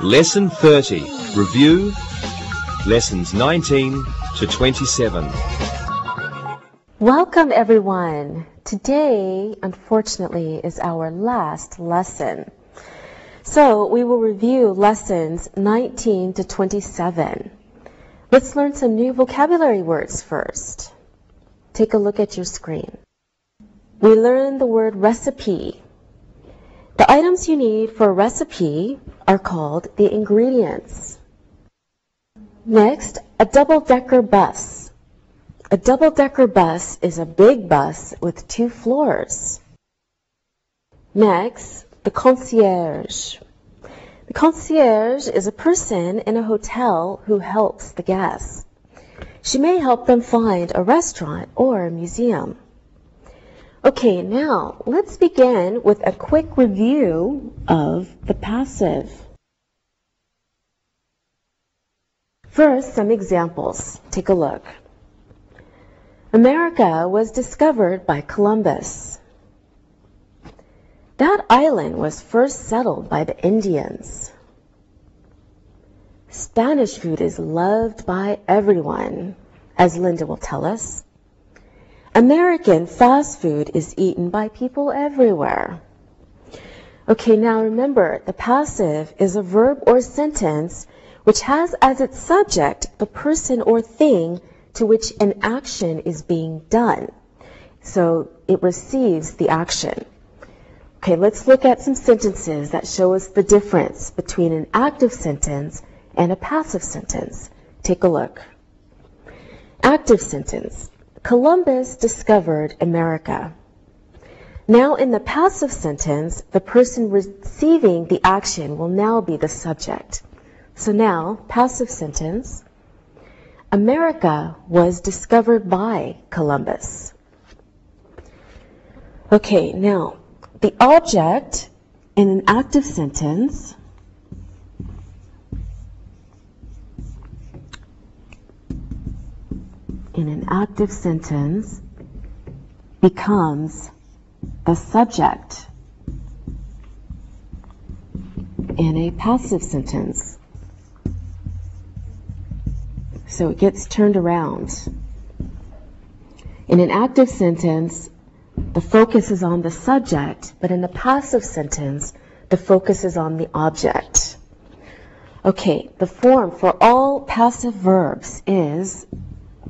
Lesson 30. Review. Lessons 19 to 27. Welcome everyone. Today, unfortunately, is our last lesson. So we will review lessons 19 to 27. Let's learn some new vocabulary words first. Take a look at your screen. We learned the word recipe. The items you need for a recipe are called the ingredients. Next, a double-decker bus. A double-decker bus is a big bus with 2 floors. Next, the concierge. The concierge is a person in a hotel who helps the guests. She may help them find a restaurant or a museum. Okay, now let's begin with a quick review of the passive. First, some examples. Take a look. America was discovered by Columbus. That island was first settled by the Indians. Spanish food is loved by everyone, as Linda will tell us. American fast food is eaten by people everywhere. Okay, now remember, the passive is a verb or sentence which has as its subject the person or thing to which an action is being done. So it receives the action. Okay, let's look at some sentences that show us the difference between an active sentence and a passive sentence. Take a look. Active sentence. Columbus discovered America. Now in the passive sentence, the person receiving the action will now be the subject. So now, passive sentence, America was discovered by Columbus. Okay, now, the object in an active sentence becomes the subject in a passive sentence. So it gets turned around. In an active sentence, the focus is on the subject, but in a passive sentence, the focus is on the object. Okay, the form for all passive verbs is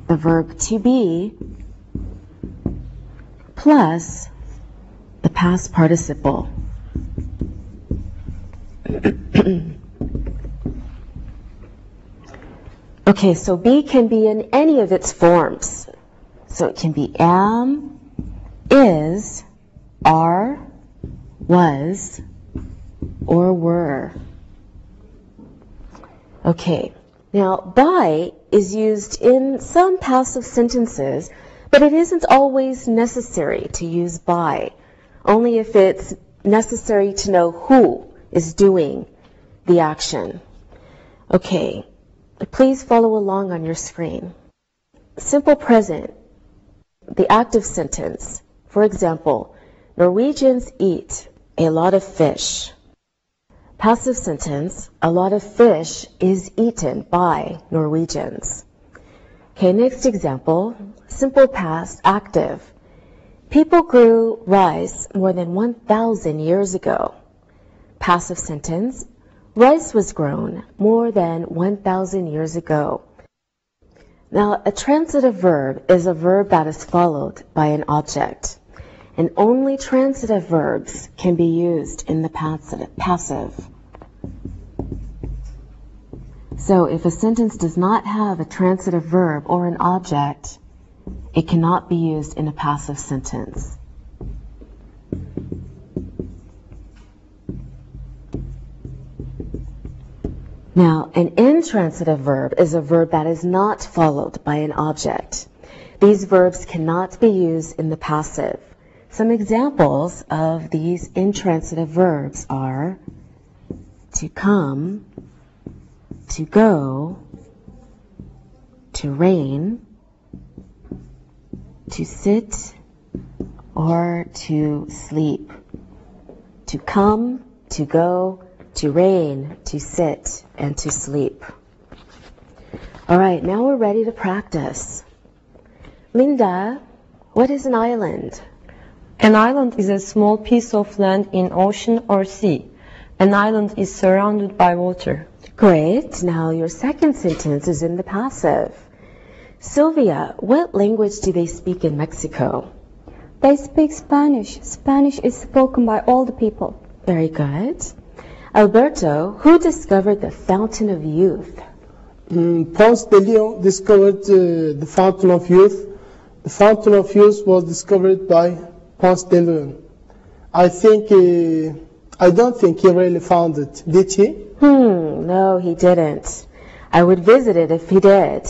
the verb to be plus the past participle. Okay, so be can be in any of its forms. So it can be am, is, are, was, or were. Okay, now by is used in some passive sentences, but it isn't always necessary to use by, only if it's necessary to know who is doing the action. Okay, please follow along on your screen. Simple present, the active sentence. For example, Norwegians eat a lot of fish. Passive sentence, a lot of fish is eaten by Norwegians. Okay, next example, simple past, active. People grew rice more than 1,000 years ago. Passive sentence, rice was grown more than 1,000 years ago. Now, a transitive verb is a verb that is followed by an object, and only transitive verbs can be used in the passive. So if a sentence does not have a transitive verb or an object, it cannot be used in a passive sentence. Now, an intransitive verb is a verb that is not followed by an object. These verbs cannot be used in the passive. Some examples of these intransitive verbs are to come, to go, to rain, to sit, or to sleep. To come, to go, to rain, to sit, and to sleep. All right, now we're ready to practice. Linda, what is an island? An island is a small piece of land in ocean or sea. An island is surrounded by water. Great. Now your second sentence is in the passive. Sylvia, what language do they speak in Mexico? They speak Spanish. Spanish is spoken by all the people. Very good. Alberto, who discovered the Fountain of Youth? Ponce de Leon discovered the Fountain of Youth. The Fountain of Youth was discovered by Ponce de Leon. I don't think he really found it. Did he? No, he didn't. I would visit it if he did.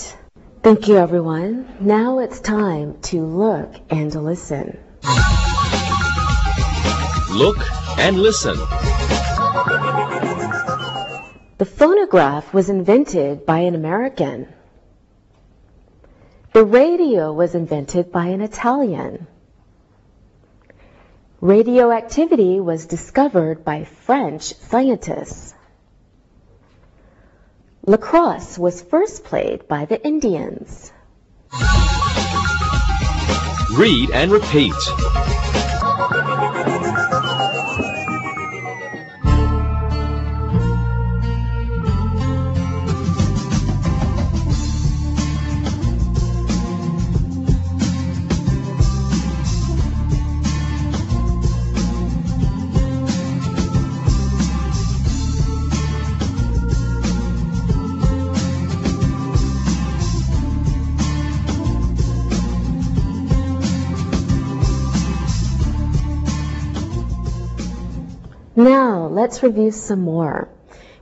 Thank you, everyone. Now it's time to look and listen. Look and listen. The phonograph was invented by an American. The radio was invented by an Italian. Radioactivity was discovered by French scientists. Lacrosse was first played by the Indians. Read and repeat. Now, let's review some more.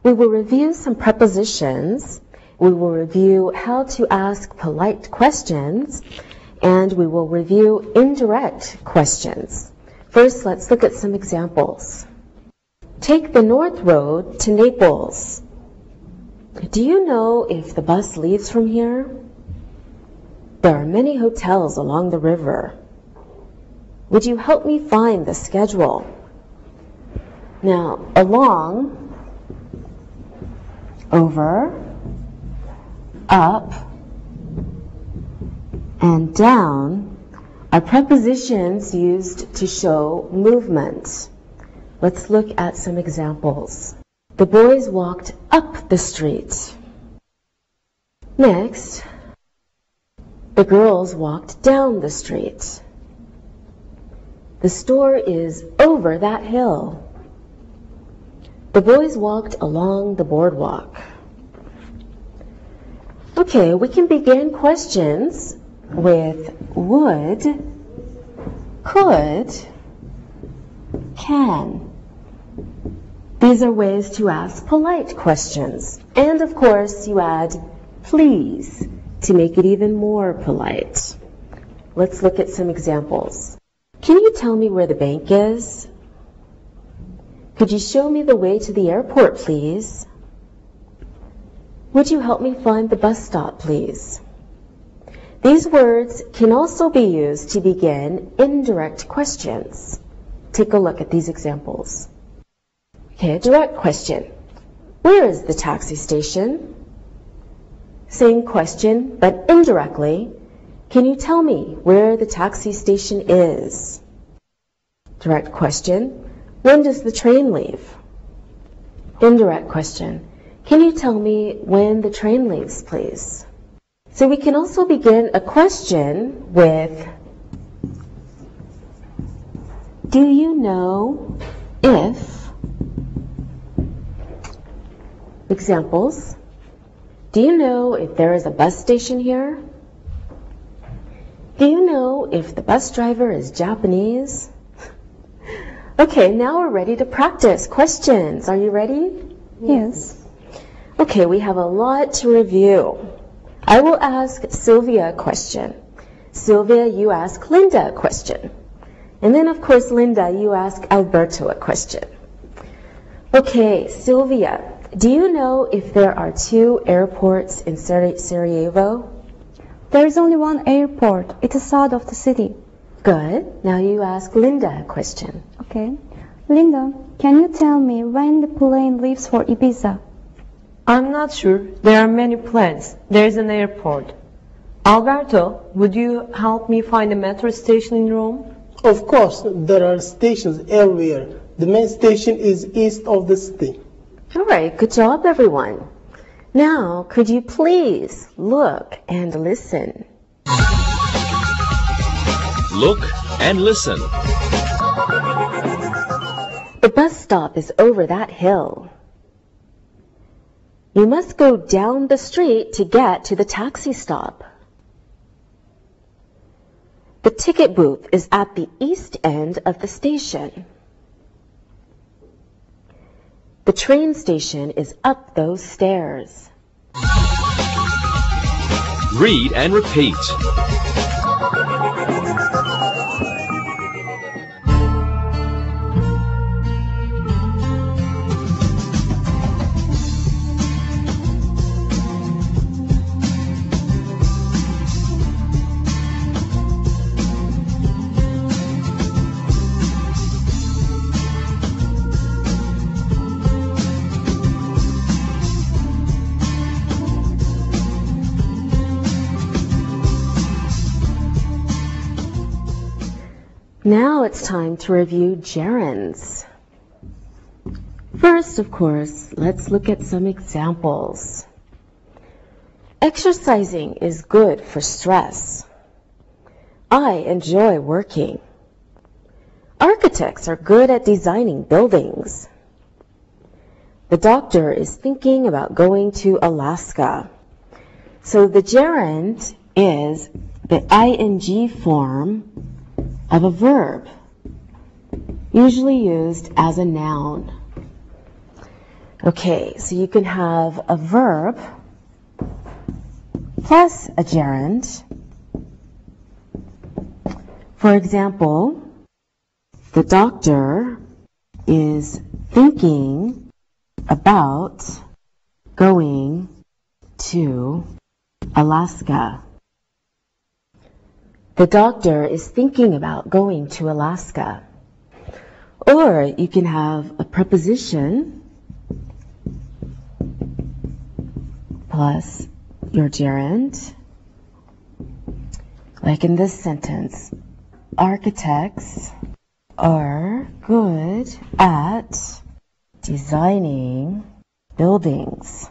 We will review some prepositions. We will review how to ask polite questions. And we will review indirect questions. First, let's look at some examples. Take the North Road to Naples. Do you know if the bus leaves from here? There are many hotels along the river. Would you help me find the schedule? Now, along, over, up, and down are prepositions used to show movement. Let's look at some examples. The boys walked up the street. Next, the girls walked down the street. The store is over that hill. The boys walked along the boardwalk. Okay, we can begin questions with would, could, can. These are ways to ask polite questions. And of course, you add please to make it even more polite. Let's look at some examples. Can you tell me where the bank is? Could you show me the way to the airport, please? Would you help me find the bus stop, please? These words can also be used to begin indirect questions. Take a look at these examples. Okay, a direct question. Where is the taxi station? Same question, but indirectly. Can you tell me where the taxi station is? Direct question. When does the train leave? Indirect question. Can you tell me when the train leaves, please? So we can also begin a question with, do you know if? Examples. Do you know if there is a bus station here? Do you know if the bus driver is Japanese? Okay, now we're ready to practice questions. Are you ready? Yes. Okay, we have a lot to review. I will ask Sylvia a question. Sylvia, you ask Linda a question. And then, of course, Linda, you ask Alberto a question. Okay, Sylvia, do you know if there are 2 airports in Sarajevo? There is only one airport. It is south of the city. Good. Now you ask Linda a question. Okay. Linda, can you tell me when the plane leaves for Ibiza? I'm not sure. There are many planes. There's an airport. Alberto, would you help me find a metro station in Rome? Of course, there are stations everywhere. The main station is east of the city. All right, good job, everyone. Now, could you please look and listen? Look and listen. The bus stop is over that hill. You must go down the street to get to the taxi stop. The ticket booth is at the east end of the station. The train station is up those stairs. Read and repeat. Now it's time to review gerunds. First, of course, let's look at some examples. Exercising is good for stress. I enjoy working. Architects are good at designing buildings. The doctor is thinking about going to Alaska. So the gerund is the ing form of a verb, usually used as a noun. Okay, so you can have a verb plus a gerund. For example, the doctor is thinking about going to Alaska. The doctor is thinking about going to Alaska. Or you can have a preposition plus your gerund. Like in this sentence, architects are good at designing buildings.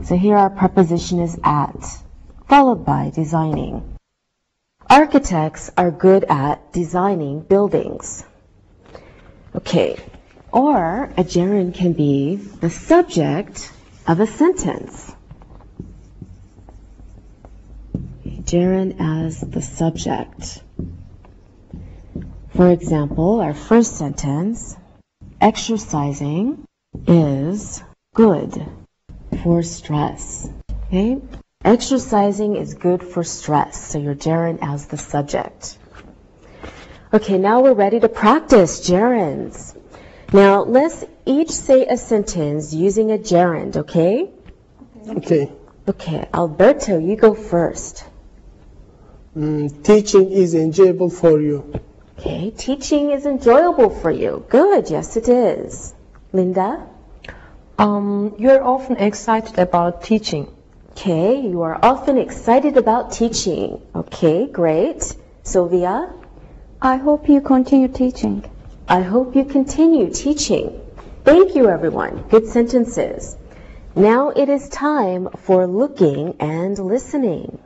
So here our preposition is at, followed by designing. Architects are good at designing buildings. Okay, or a gerund can be the subject of a sentence. Gerund as the subject. For example, our first sentence, exercising is good for stress. Okay? Exercising is good for stress, so your gerund as the subject. Okay, now we're ready to practice gerunds. Now, let's each say a sentence using a gerund, okay? Okay. Okay, Alberto, you go first. Teaching is enjoyable for you. Okay, teaching is enjoyable for you. Good, yes it is. Linda? You're often excited about teaching. Okay, you are often excited about teaching. Okay, great. Sylvia? I hope you continue teaching. I hope you continue teaching. Thank you, everyone. Good sentences. Now it is time for looking and listening.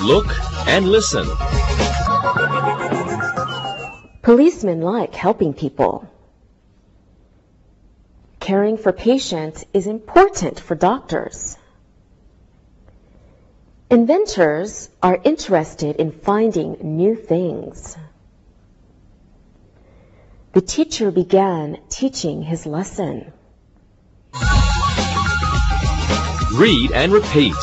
Look and listen. Policemen like helping people. Caring for patients is important for doctors. Inventors are interested in finding new things. The teacher began teaching his lesson. Read and repeat.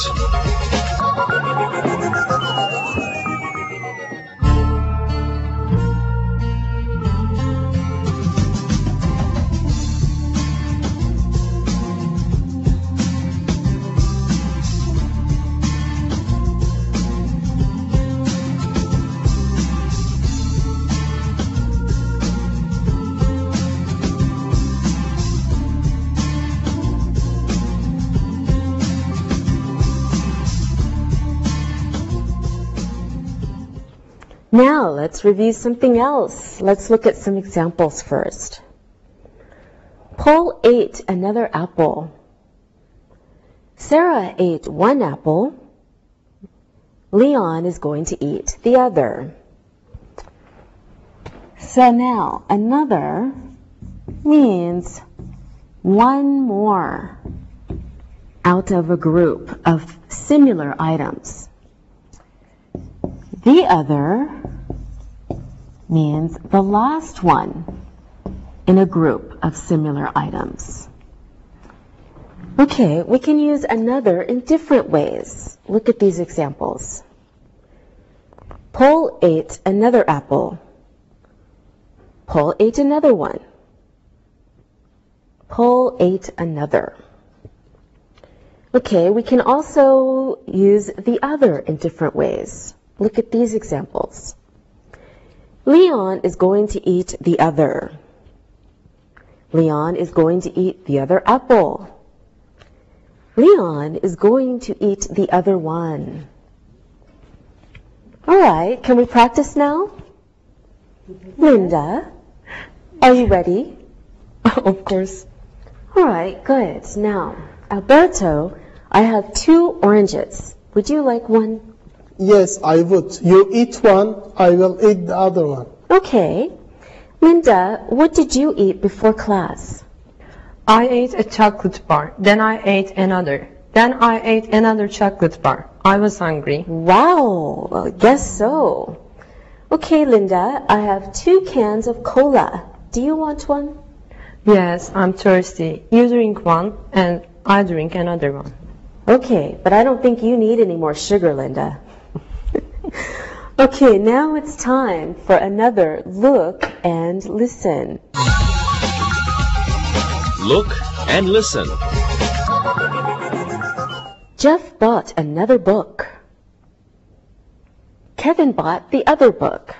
Now let's review something else. Let's look at some examples first. Paul ate another apple. Sarah ate one apple. Leon is going to eat the other. So now, another means one more out of a group of similar items. The other means the last one in a group of similar items. Okay, we can use another in different ways. Look at these examples. Paul ate another apple. Paul ate another one. Paul ate another. Okay, we can also use the other in different ways. Look at these examples. Leon is going to eat the other. Leon is going to eat the other apple. Leon is going to eat the other one. All right, can we practice now? Linda, are you ready? Of course. All right, good. Now, Alberto, I have 2 oranges. Would you like one? Yes, I would. You eat one, I will eat the other one. Okay. Linda, what did you eat before class? I ate a chocolate bar. Then I ate another. Then I ate another chocolate bar. I was hungry. Wow, I guess so. Okay, Linda, I have 2 cans of cola. Do you want one? Yes, I'm thirsty. You drink one and I drink another one. Okay, but I don't think you need any more sugar, Linda. Okay, now it's time for another look and listen. Look and listen. Jeff bought another book. Kevin bought the other book.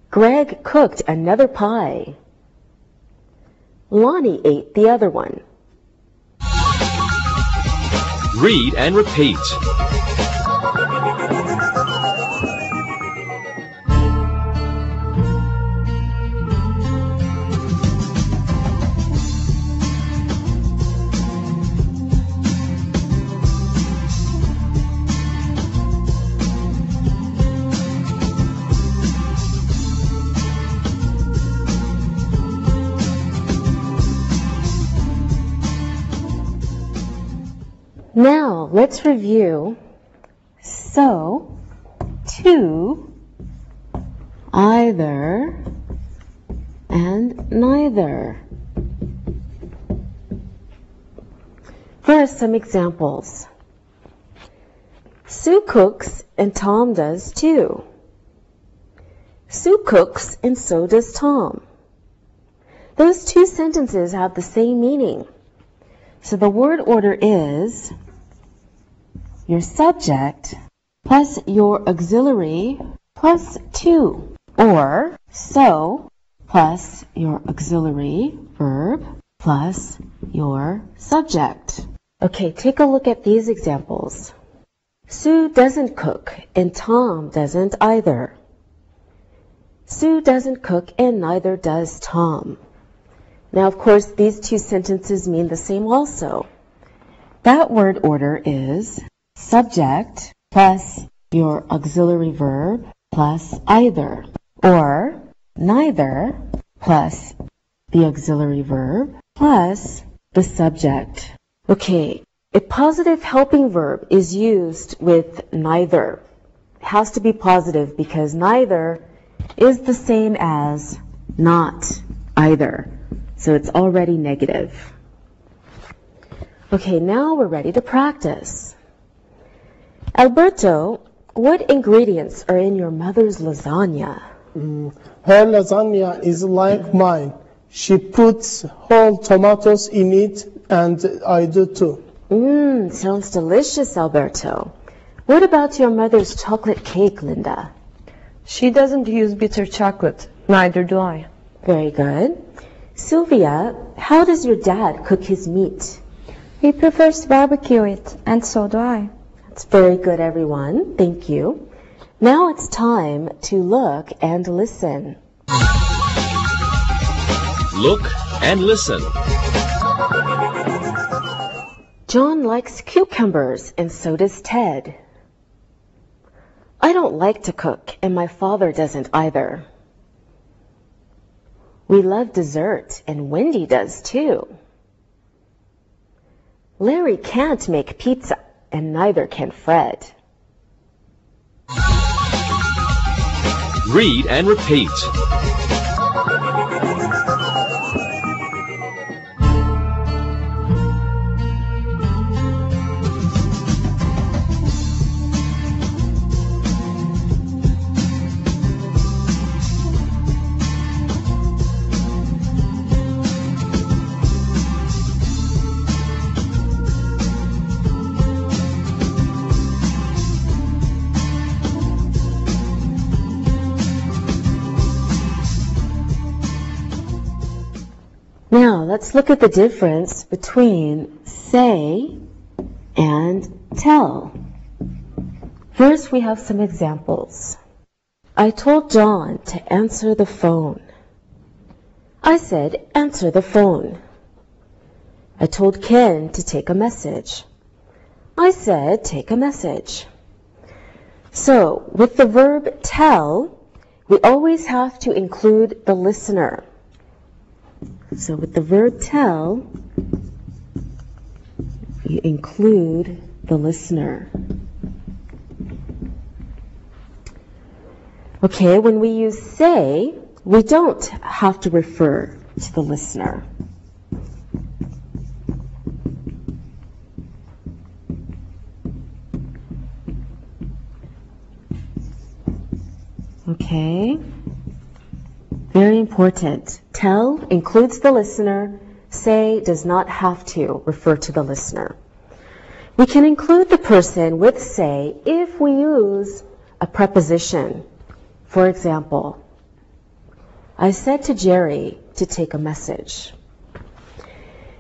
Greg cooked another pie. Lonnie ate the other one. Read and repeat. Now, let's review. So, to, either, and neither. Here are some examples. Sue cooks and Tom does too. Sue cooks and so does Tom. Those 2 sentences have the same meaning. So the word order is your subject plus your auxiliary plus 2, or so plus your auxiliary verb plus your subject. Okay, take a look at these examples. Sue doesn't cook and Tom doesn't either. Sue doesn't cook and neither does Tom. Now, of course, these 2 sentences mean the same also. That word order is subject plus your auxiliary verb plus either, or neither plus the auxiliary verb plus the subject. Okay, a positive helping verb is used with neither. It has to be positive because neither is the same as not either. So it's already negative. Okay, now we're ready to practice. Alberto, what ingredients are in your mother's lasagna? Her lasagna is like mine. She puts whole tomatoes in it, and I do too. Sounds delicious, Alberto. What about your mother's chocolate cake, Linda? She doesn't use bitter chocolate. Neither do I. Very good. Sylvia, how does your dad cook his meat? He prefers to barbecue it, and so do I. That's very good, everyone. Thank you. Now it's time to look and listen. Look and listen. John likes cucumbers, and so does Ted. I don't like to cook, and my father doesn't either. We love dessert, and Wendy does too. Larry can't make pizza, and neither can Fred. Read and repeat. Now, let's look at the difference between say and tell. First, we have some examples. I told John to answer the phone. I said, answer the phone. I told Ken to take a message. I said, take a message. So, with the verb tell, we always have to include the listener. So with the verb tell, you include the listener. Okay, when we use say, we don't have to refer to the listener. Okay. Very important. Tell includes the listener. Say does not have to refer to the listener. We can include the person with say if we use a preposition. For example, I said to Jerry to take a message.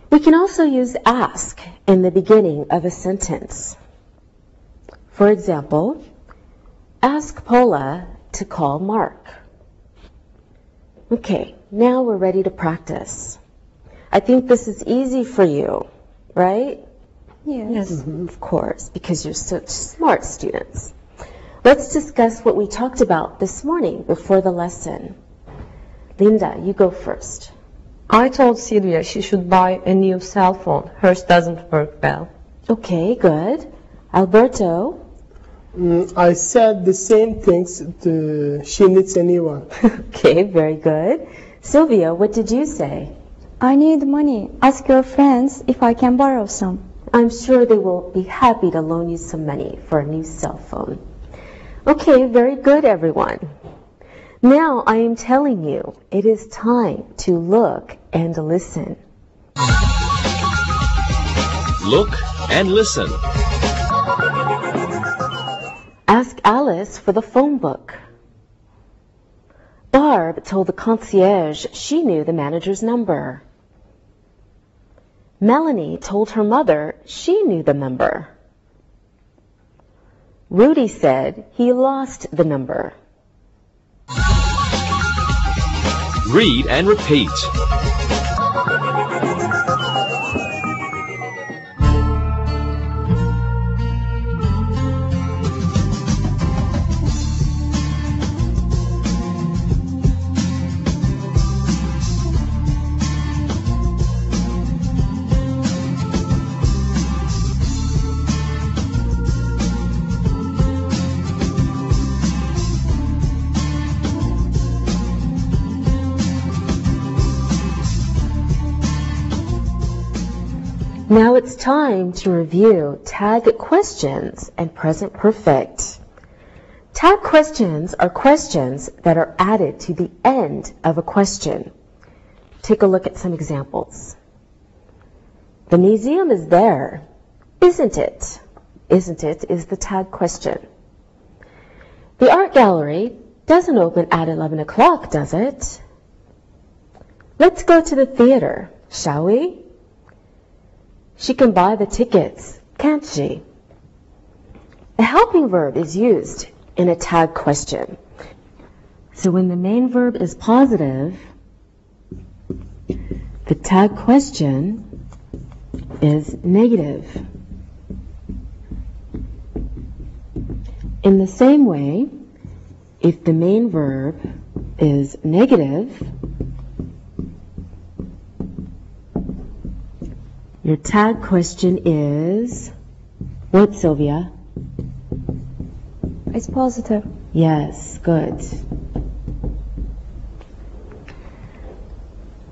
We can also use ask in the beginning of a sentence. For example, ask Paula to call Mark. Okay, now we're ready to practice. I think this is easy for you, right? Yes. Of course, because you're such smart students. Let's discuss what we talked about this morning before the lesson. Linda, you go first. I told Sylvia she should buy a new cell phone. Hers doesn't work well. Okay, good. Alberto? I said the same things. She needs a new one. Okay, very good. Sylvia, what did you say? I need money. Ask your friends if I can borrow some. I'm sure they will be happy to loan you some money for a new cell phone. Okay, very good, everyone. Now I am telling you, it is time to look and listen. Look and listen. Ask Alice for the phone book. Barb told the concierge she knew the manager's number. Melanie told her mother she knew the number. Rudy said he lost the number. Read and repeat. Now it's time to review tag questions and present perfect. Tag questions are questions that are added to the end of a question. Take a look at some examples. The museum is there, isn't it? Isn't it is the tag question. The art gallery doesn't open at 11 o'clock, does it? Let's go to the theater, shall we? She can buy the tickets, can't she? A helping verb is used in a tag question. So when the main verb is positive, the tag question is negative. In the same way, if the main verb is negative, your tag question is what, Sylvia? It's positive. Yes, good.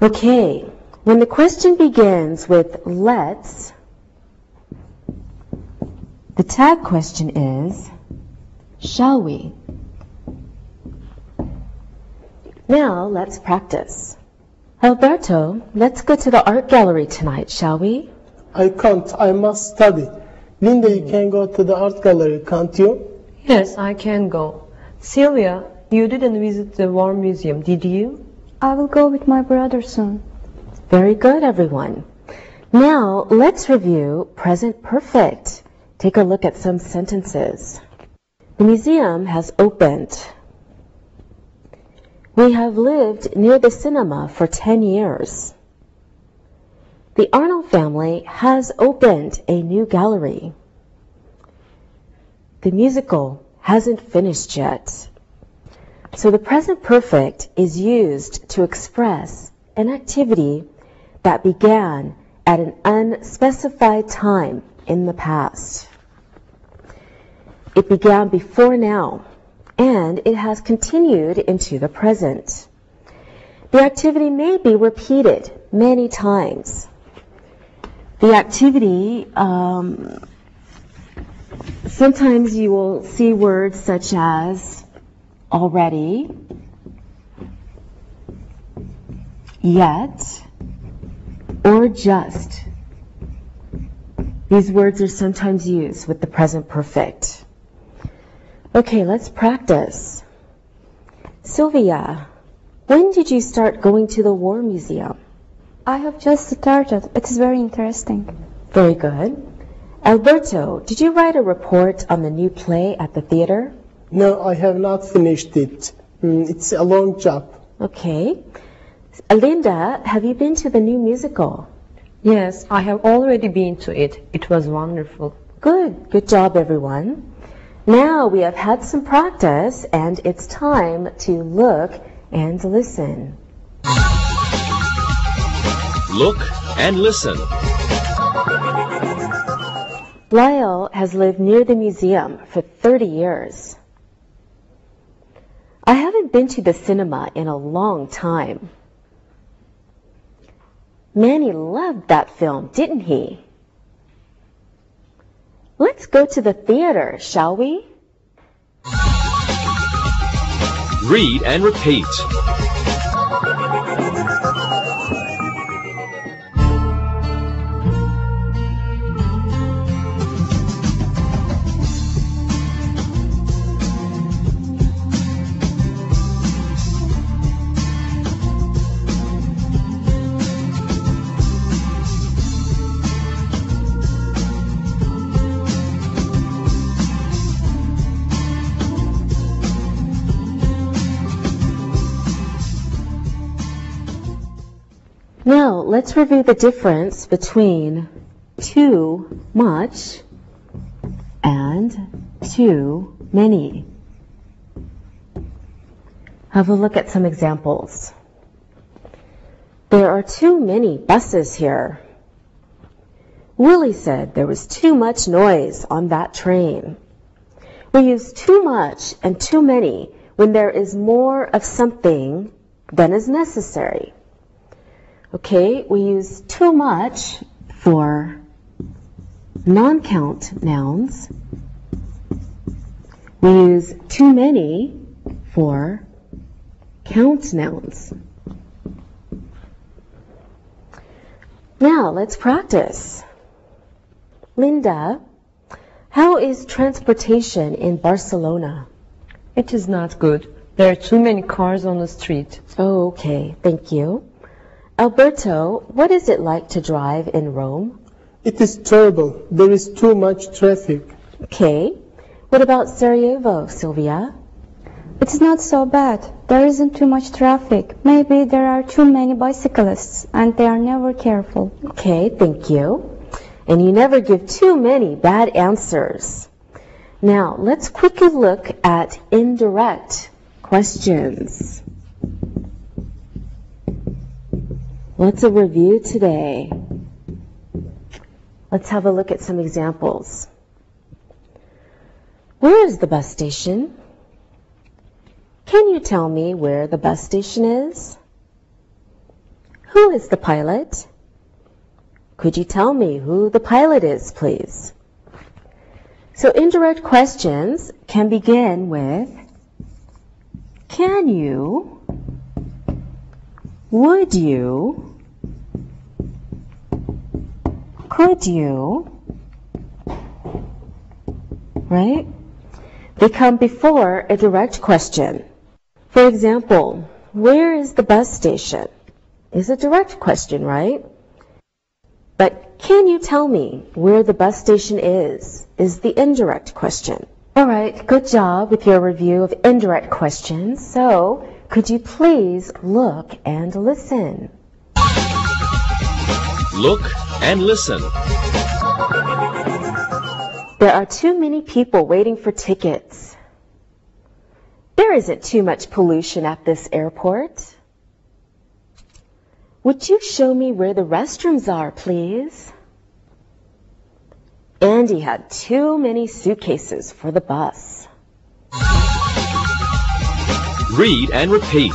Okay, when the question begins with let's, the tag question is shall we? Now let's practice. Alberto, let's go to the art gallery tonight, shall we? I can't. I must study. Linda, you can go to the art gallery, can't you? Yes, I can go. Sylvia, you didn't visit the War Museum, did you? I will go with my brother soon. Very good, everyone. Now let's review present perfect. Take a look at some sentences. The museum has opened. We have lived near the cinema for 10 years. The Arnold family has opened a new gallery. The musical hasn't finished yet. So the present perfect is used to express an activity that began at an unspecified time in the past. It began before now, and it has continued into the present. The activity may be repeated many times. The activity, sometimes you will see words such as already, yet, or just. These words are sometimes used with the present perfect. Okay, let's practice. Sylvia, when did you start going to the War Museum? I have just started. It is very interesting. Very good. Alberto, did you write a report on the new play at the theater? No, I have not finished it. It's a long job. Okay. Linda, have you been to the new musical? Yes, I have already been to it. It was wonderful. Good. Good job, everyone. Now we have had some practice, and it's time to look and listen. Look and listen. Lyle has lived near the museum for 30 years. I haven't been to the cinema in a long time. Manny loved that film, didn't he? Let's go to the theater, shall we? Read and repeat. Now, let's review the difference between too much and too many. Have a look at some examples. There are too many buses here. Willie said there was too much noise on that train. We use too much and too many when there is more of something than is necessary. Okay, we use too much for non-count nouns. We use too many for count nouns. Now, let's practice. Linda, how is transportation in Barcelona? It is not good. There are too many cars on the street. Oh, okay, thank you. Alberto, what is it like to drive in Rome? It is terrible. There is too much traffic. Okay. What about Sarajevo, Sylvia? It's not so bad. There isn't too much traffic. Maybe there are too many bicyclists and they are never careful. Okay, thank you. And you never give too many bad answers. Now, let's quickly look at indirect questions. Lots of review today. Let's have a look at some examples. Where is the bus station? Can you tell me where the bus station is? Who is the pilot? Could you tell me who the pilot is, please? So indirect questions can begin with can you, would you, could you, right? They come before a direct question. For example, where is the bus station? Is a direct question, right? But can you tell me where the bus station is the indirect question. All right, good job with your review of indirect questions. So, could you please look and listen? Look and listen. There are too many people waiting for tickets. There isn't too much pollution at this airport. Would you show me where the restrooms are, please? Andy had too many suitcases for the bus. Read and repeat.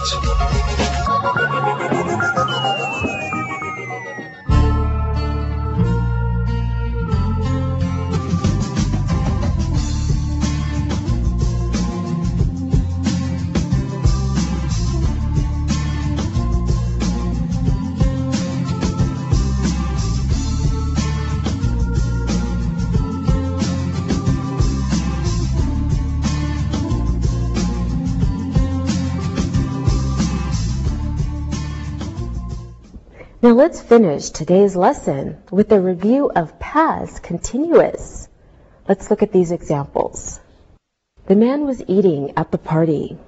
Now let's finish today's lesson with a review of past continuous. Let's look at these examples. The man was eating at the party.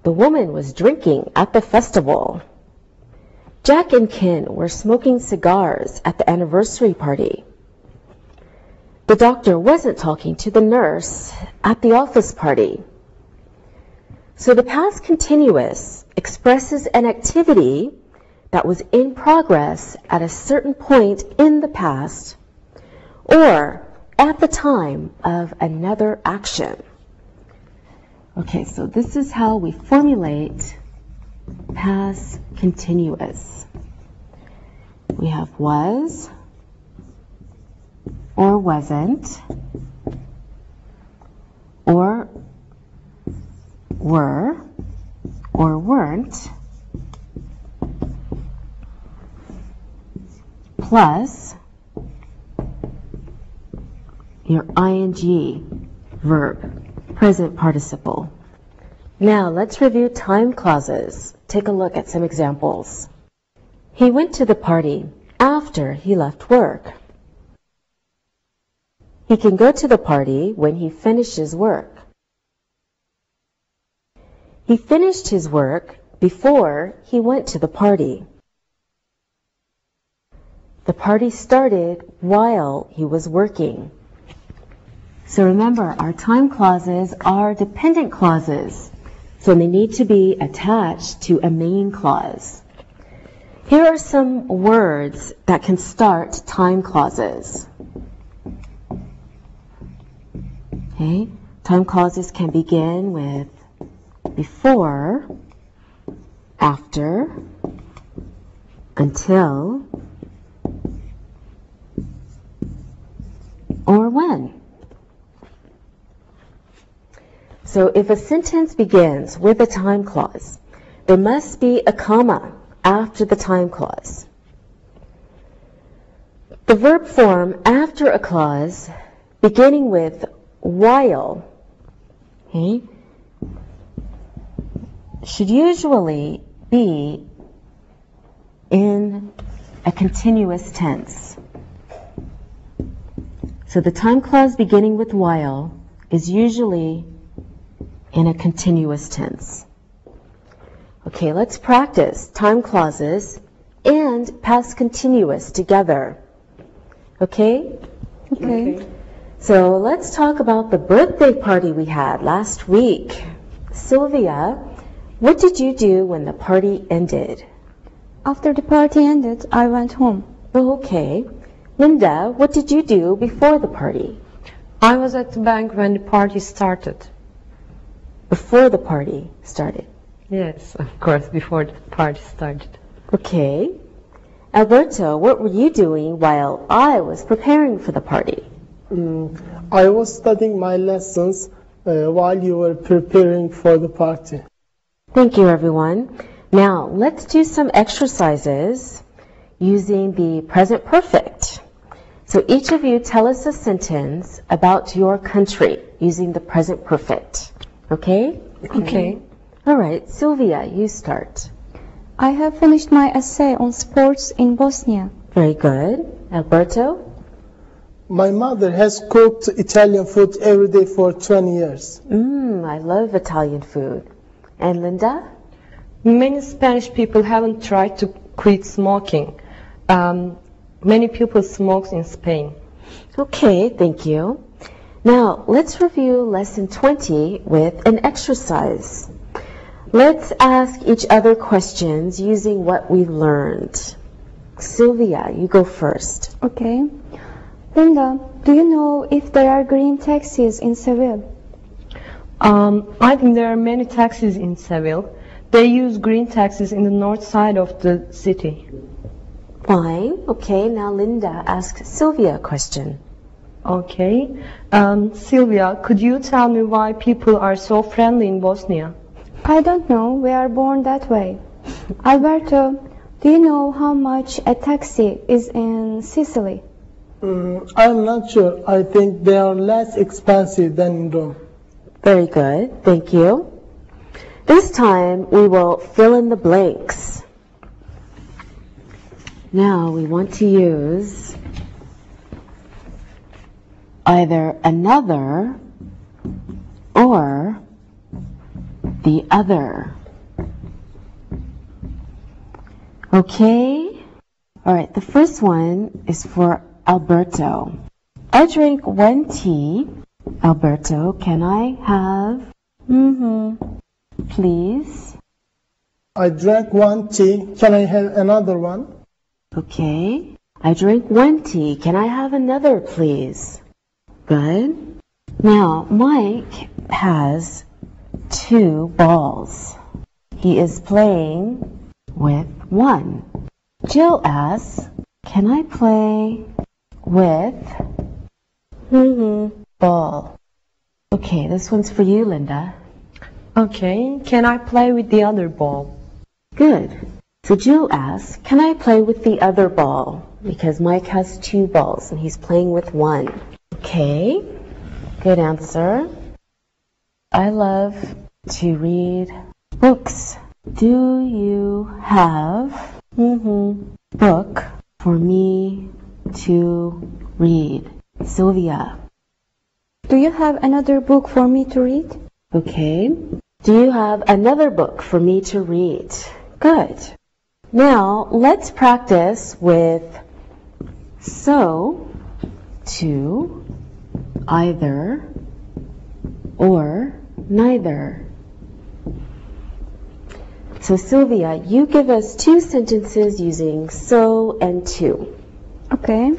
The woman was drinking at the festival. Jack and Ken were smoking cigars at the anniversary party. The doctor wasn't talking to the nurse at the office party. So the past continuous expresses an activity that was in progress at a certain point in the past or at the time of another action. Okay, so this is how we formulate past continuous. We have was or wasn't or were or weren't plus your ing verb, present participle. Now let's review time clauses. Take a look at some examples. He went to the party after he left work. He can go to the party when he finishes work. He finished his work before he went to the party. The party started while he was working. So remember, our time clauses are dependent clauses, so they need to be attached to a main clause. Here are some words that can start time clauses. Okay, time clauses can begin with before, after, until, or when. So if a sentence begins with a time clause, there must be a comma after the time clause. The verb form after a clause beginning with while, okay, should usually be in a continuous tense. So the time clause beginning with while is usually in a continuous tense. Okay, let's practice time clauses and past continuous together. Okay? Okay. So let's talk about the birthday party we had last week. Sylvia, what did you do when the party ended? After the party ended, I went home. Oh, okay. Linda, what did you do before the party? I was at the bank when the party started. Before the party started. Yes, of course, before the party started. Okay. Alberto, what were you doing while I was preparing for the party? I was studying my lessons while you were preparing for the party. Thank you, everyone. Now, let's do some exercises using the present perfect. So each of you tell us a sentence about your country using the present perfect. Okay? Okay. All right, Sylvia, you start. I have finished my essay on sports in Bosnia. Very good. Alberto? My mother has cooked Italian food every day for 20 years. I love Italian food. And Linda? Many Spanish people haven't tried to quit smoking. Many people smoke in Spain. Okay, thank you. Now, let's review lesson 20 with an exercise. Let's ask each other questions using what we learned. Sylvia, you go first. Okay. Linda, do you know if there are green taxis in Seville? I think there are many taxis in Seville. They use green taxis in the north side of the city. Fine. Okay, now Linda asks Sylvia a question. Okay. Sylvia, could you tell me why people are so friendly in Bosnia? I don't know. We are born that way. Alberto, do you know how much a taxi is in Sicily? I'm not sure. I think they are less expensive than in Rome. Very good. Thank you. This time we will fill in the blanks. Now we want to use either another or the other. Okay? All right, the first one is for Alberto. I drink 1 tea. Alberto, can I have? Please. I drank 1 tea. Can I have another one? Okay. I drank 1 tea. Can I have another, please? Good. Now, Mike has 2 balls. He is playing with 1. Jill asks, can I play with ball? Okay, this one's for you, Linda. Okay. Can I play with the other ball? Good. So Jill asks, can I play with the other ball? Because Mike has 2 balls and he's playing with 1. Okay, good answer. I love to read books. Do you have book for me to read? Sylvia. Do you have another book for me to read? Okay. Do you have another book for me to read? Good. Now, let's practice with so, to, either, or neither. So Sylvia, you give us 2 sentences using so and to. Okay.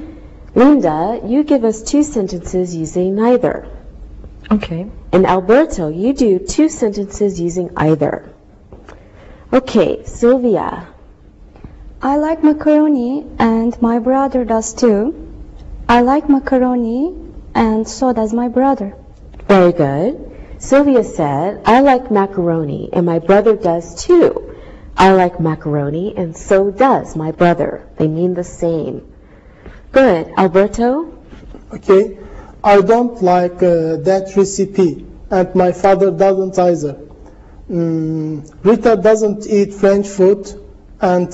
Linda, you give us 2 sentences using neither. Okay. And Alberto, you do 2 sentences using either. Okay, Sylvia. I like macaroni and my brother does too. I like macaroni and so does my brother. Very good. Sylvia said, I like macaroni and my brother does too. I like macaroni and so does my brother. They mean the same. Good. Alberto? Okay. I don't like that recipe, and my father doesn't either. Rita doesn't eat French food, and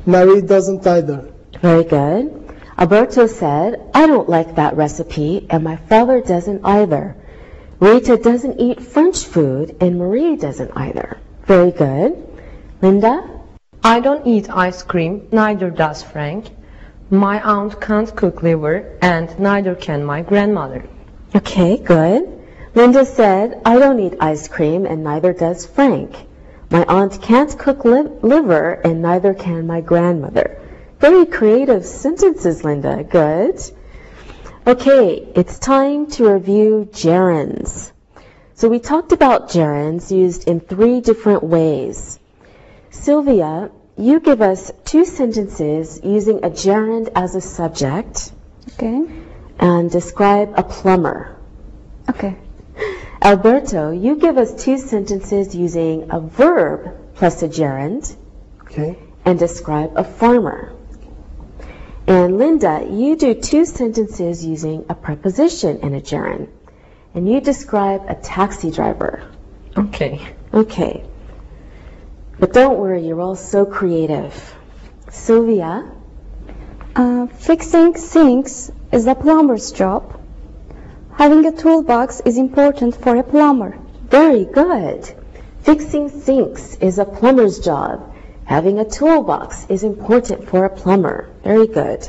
Marie doesn't either. Very good. Alberto said, I don't like that recipe, and my father doesn't either. Rita doesn't eat French food, and Marie doesn't either. Very good. Linda? I don't eat ice cream, neither does Frank. My aunt can't cook liver, and neither can my grandmother. Okay, good. Linda said, I don't eat ice cream, and neither does Frank. My aunt can't cook liver, and neither can my grandmother. Very creative sentences, Linda. Good. Okay, it's time to review gerunds. So we talked about gerunds used in 3 different ways. Sylvia, you give us 2 sentences using a gerund as a subject. Okay. And describe a plumber. Okay. Alberto, you give us 2 sentences using a verb plus a gerund. Okay. And describe a farmer. And Linda, you do 2 sentences using a preposition and a gerund. And you describe a taxi driver. Okay. Okay. But don't worry, you're all so creative. Sylvia? Fixing sinks is a plumber's job. Having a toolbox is important for a plumber. Very good. Fixing sinks is a plumber's job. Having a toolbox is important for a plumber. Very good.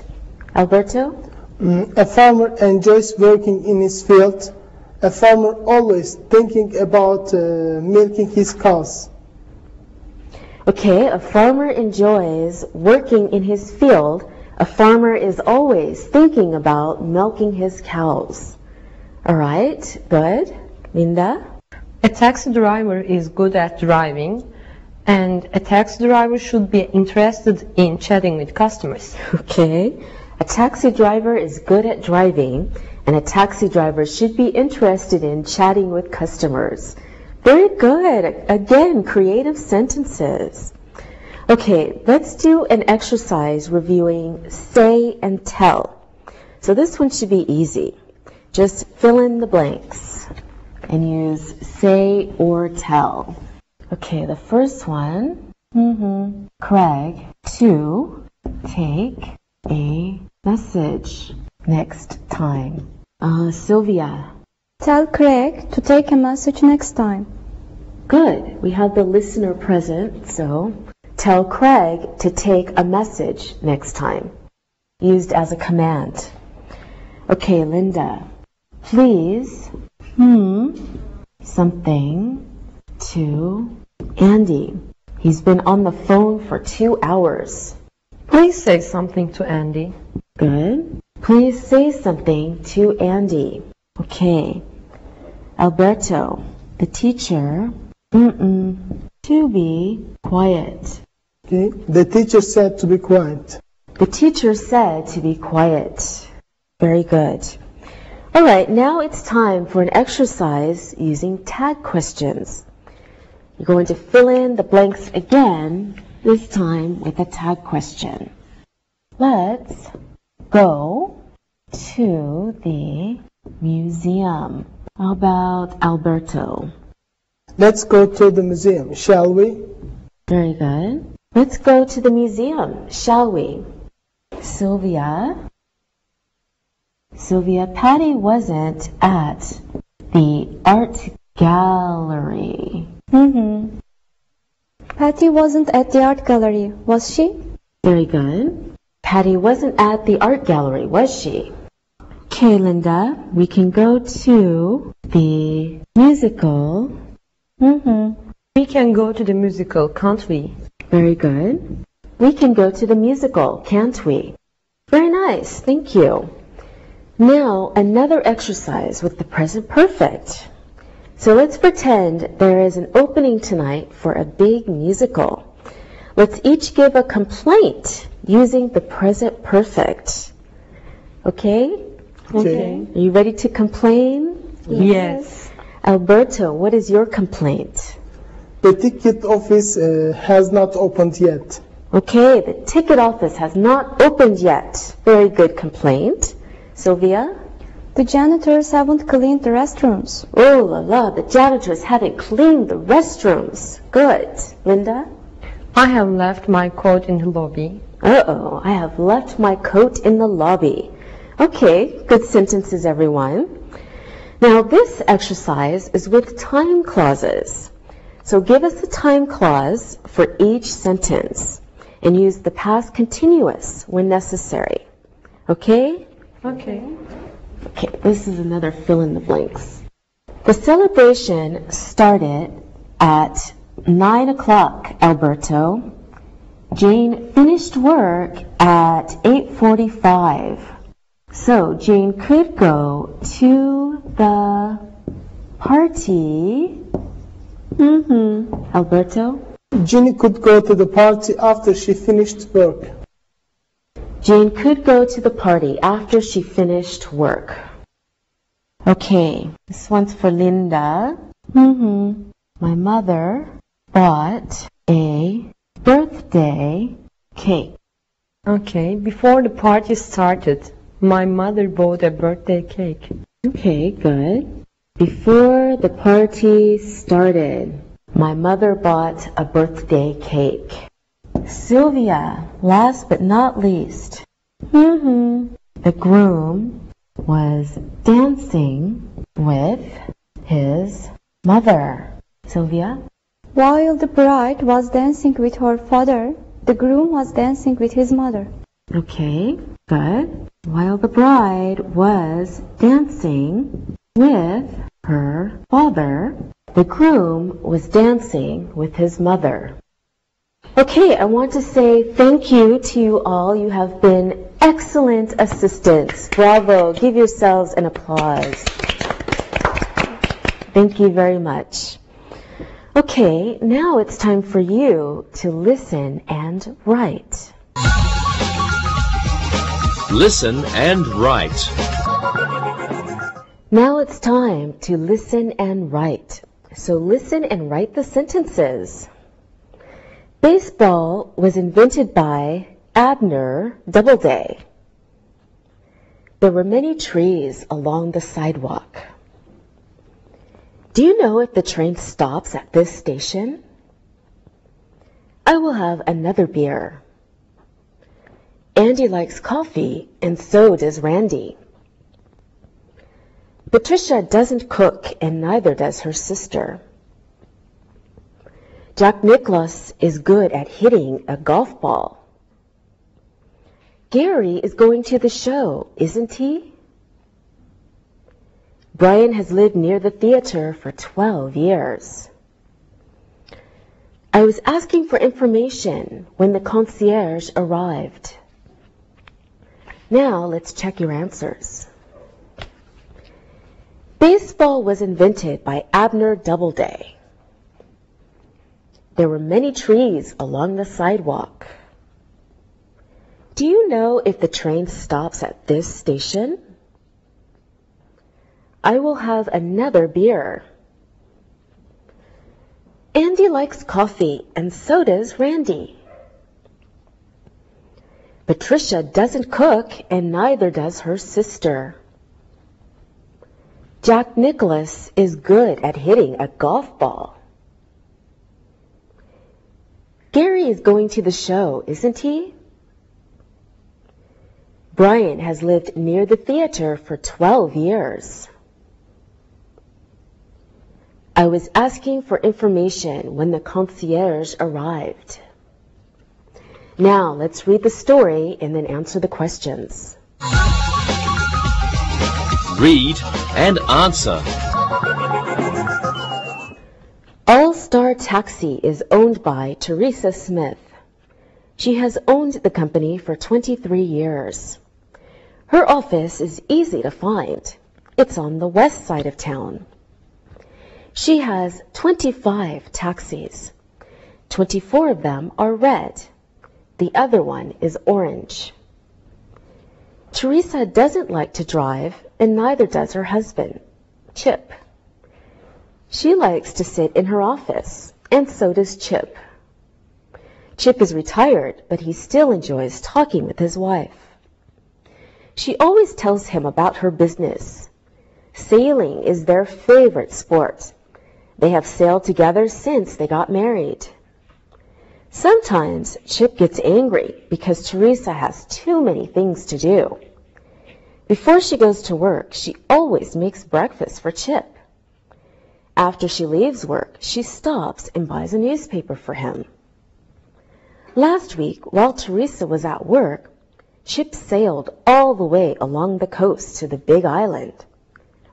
Alberto? A farmer enjoys working in his field. A farmer always thinking about milking his cows. Okay, a farmer enjoys working in his field. A farmer is always thinking about milking his cows. All right, good. Linda? A taxi driver is good at driving, and a taxi driver should be interested in chatting with customers. Okay. A taxi driver is good at driving, and a taxi driver should be interested in chatting with customers. Very good. Again, creative sentences. Okay, let's do an exercise reviewing say and tell. So this one should be easy. Just fill in the blanks and use say or tell. Okay, the first one. Craig to take a message next time. Sylvia. Tell Craig to take a message next time. Good. We have the listener present, so tell Craig to take a message next time. Used as a command. Okay, Linda. Please, something to Andy. He's been on the phone for 2 hours. Please say something to Andy. Good. Please say something to Andy. Okay. Alberto, the teacher, to be quiet. Okay. The teacher said to be quiet. The teacher said to be quiet. Very good. All right, now it's time for an exercise using tag questions. You're going to fill in the blanks again, this time with a tag question. Let's go to the museum. How about Alberto? Let's go to the museum, shall we? Very good. Let's go to the museum, shall we? Sylvia? Sylvia, Patty wasn't at the art gallery. Patty wasn't at the art gallery, was she? Very good. Patty wasn't at the art gallery, was she? Okay, Linda, we can go to the musical. We can go to the musical, can't we? Very good. We can go to the musical, can't we? Very nice, thank you. Now, another exercise with the present perfect. So let's pretend there is an opening tonight for a big musical. Let's each give a complaint using the present perfect. Okay? Okay. Are you ready to complain? Yes. Alberto, what is your complaint? The ticket office has not opened yet. Okay, the ticket office has not opened yet. Very good complaint. Sylvia? The janitors haven't cleaned the restrooms. Oh la la, the janitors haven't cleaned the restrooms. Good. Linda? I have left my coat in the lobby. Uh-oh, I have left my coat in the lobby. Okay, good sentences, everyone. Now this exercise is with time clauses. So give us a time clause for each sentence and use the past continuous when necessary. Okay? Okay. Okay, this is another fill in the blanks. The celebration started at 9 o'clock, Alberto. Jane finished work at 8:45. So Jane could go to the party. Alberto? Jenny could go to the party after she finished work. Jane could go to the party after she finished work. Okay, this one's for Linda. My mother bought a birthday cake. Okay, before the party started, my mother bought a birthday cake. Okay, good. Before the party started, my mother bought a birthday cake. Sylvia, last but not least. The groom was dancing with his mother. Sylvia? While the bride was dancing with her father, the groom was dancing with his mother. Okay, good. While the bride was dancing with her father, the groom was dancing with his mother. Okay, I want to say thank you to you all. You have been excellent assistants. Bravo. Give yourselves an applause. Thank you very much. Okay, now it's time for you to listen and write. Listen and write. Now it's time to listen and write. So listen and write the sentences. Baseball was invented by Abner Doubleday. There were many trees along the sidewalk. Do you know if the train stops at this station? I will have another beer. Andy likes coffee, and so does Randy. Patricia doesn't cook, and neither does her sister. Jack Nicklaus is good at hitting a golf ball. Gary is going to the show, isn't he? Brian has lived near the theater for 12 years. I was asking for information when the concierge arrived. Now let's check your answers. Baseball was invented by Abner Doubleday. There were many trees along the sidewalk. Do you know if the train stops at this station? I will have another beer. Andy likes coffee, and so does Randy. Patricia doesn't cook, and neither does her sister. Jack Nicklaus is good at hitting a golf ball. Gary is going to the show, isn't he? Brian has lived near the theater for 12 years. I was asking for information when the concierge arrived. Now let's read the story and then answer the questions. Read and answer. All Star Taxi is owned by Teresa Smith. She has owned the company for 23 years. Her office is easy to find. It's on the west side of town. She has 25 taxis. 24 of them are red. The other one is orange. Teresa doesn't like to drive, and neither does her husband, Chip. She likes to sit in her office, and so does Chip. Chip is retired, but he still enjoys talking with his wife. She always tells him about her business. Sailing is their favorite sport. They have sailed together since they got married. Sometimes Chip gets angry because Teresa has too many things to do. Before she goes to work, she always makes breakfast for Chip. After she leaves work, she stops and buys a newspaper for him. Last week, while Teresa was at work, Chip sailed all the way along the coast to the Big Island.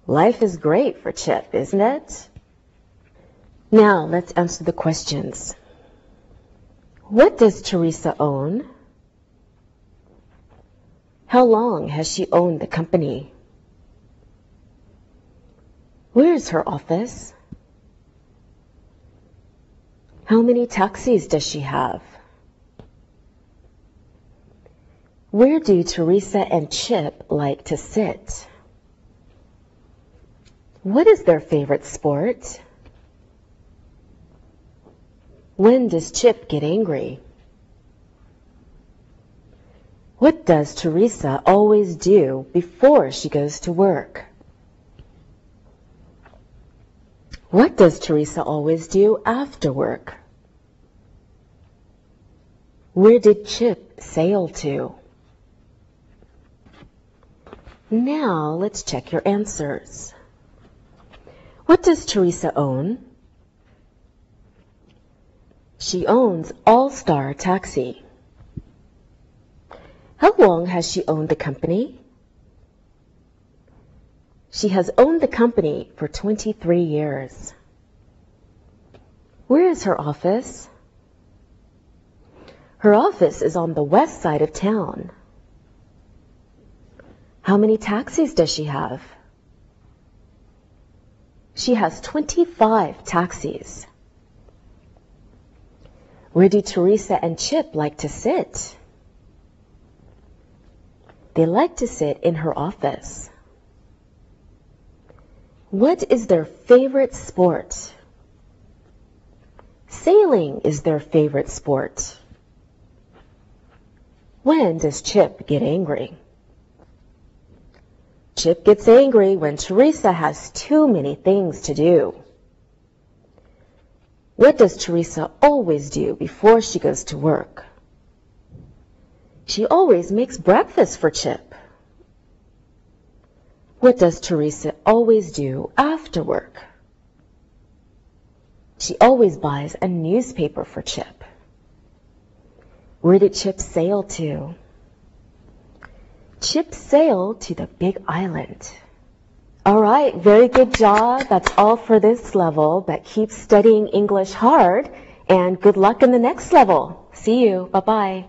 Life is great for Chip, isn't it? Now let's answer the questions. What does Teresa own? How long has she owned the company? Where's her office? How many taxis does she have? Where do Teresa and Chip like to sit? What is their favorite sport? When does Chip get angry? What does Teresa always do before she goes to work? What does Teresa always do after work? Where did Chip sail to? Now let's check your answers. What does Teresa own? She owns All-Star Taxi. How long has she owned the company? She has owned the company for 23 years. Where is her office? Her office is on the west side of town. How many taxis does she have? She has 25 taxis. Where do Teresa and Chip like to sit? They like to sit in her office. What is their favorite sport? Sailing is their favorite sport. When does Chip get angry? Chip gets angry when Teresa has too many things to do. What does Teresa always do before she goes to work? She always makes breakfast for Chip. What does Teresa always do after work? She always buys a newspaper for Chip. Where did Chip sail to? Chip sailed to the Big Island. All right, very good job. That's all for this level, but keep studying English hard, and good luck in the next level. See you. Bye-bye.